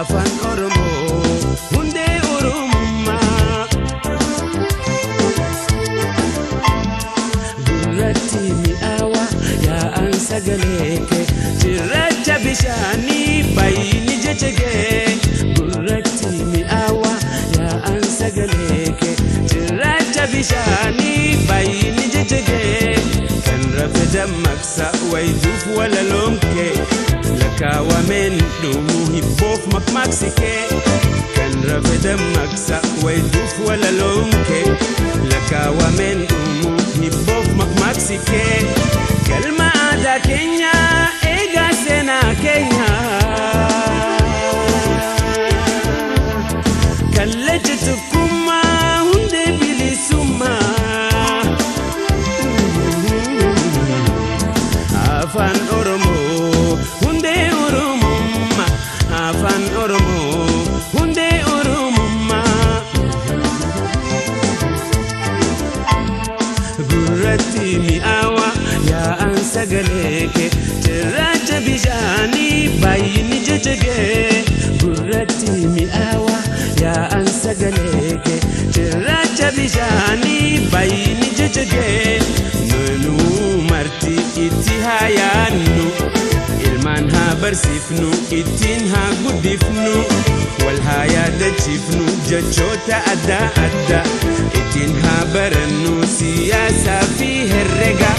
Afan Oromo, hunde Oromumma. Gurratti mi'aawa yaa'an sagaleeke, cirracha bishaanii bayni jechege. Gurratti mi'aawa yaa'an sagaleeke, cirracha bishaanii bayni jechege. Kan rafe dammaqsa wayduuf walalomke. Lakawamen dumu hiboof makmaksike kan rafeda maksa wayduf wala lonke lakawamen dumu hiboof makmaksike kalma ada Kenya ega sena Kenya kalleje tukuma hunde bilisuma Afan Oromo Afan Oromo, hunde Oromumma. Gurratti mi'aawa yaa'an sagaleeke, cirracha bishaanii bayni jechege. Gurratti mi'aawa yaa'an sagaleeke, cirracha bishaanii bayni jechege. Nunu marti itti haayaannu. Ilmaan haa barsifnu ittiin haa guddifnu wal haa yaadachifnu jechoota adda adda ittiin haa barannu siyaasaa fi herrega.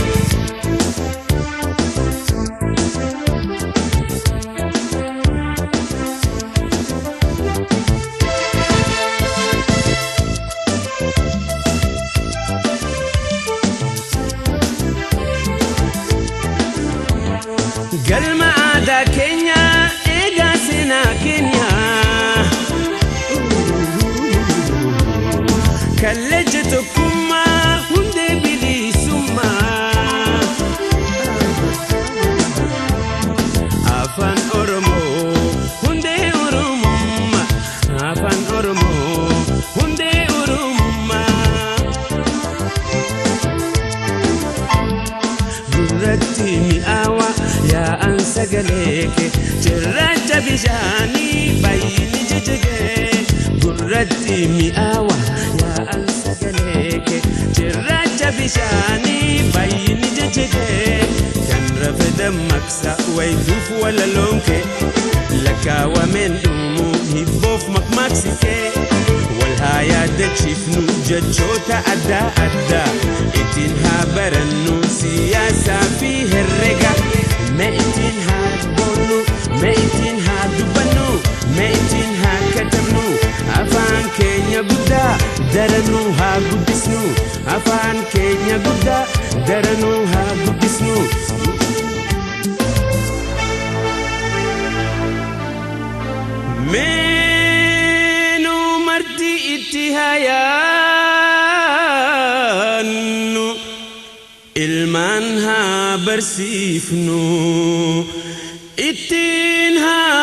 Galma ada Kenya ega sena Kenya kalleje tokkumma hunde bilisumma Afan Oromo hunde Oromumma Afan Oromo hunde Oromumma Gurratti mi'aawa yaa'an sagaleeke cirracha bishaanii bayni jechege. Gurratti mi'aawa yaa'an sagaleeke cirracha bishaanii bayni jechege. Kan rafe dammaqsa wayduuf walalonke lakaawamen dhumu hiboof makmaksike wal haa yaadachifnu jechoota adda adda ittiin haa barannu siyaasaa fi herrega. Meetiin haa boonu, meetiin haa dubbannu, meetiin haa katabnu. Afaan keenya guddaa daranuu haa guddisnu. Afaan keenya guddaa daranuu haa guddisnu. Meenu marti itti haayaannu. Ilmaan haa barsifnu ittiin haa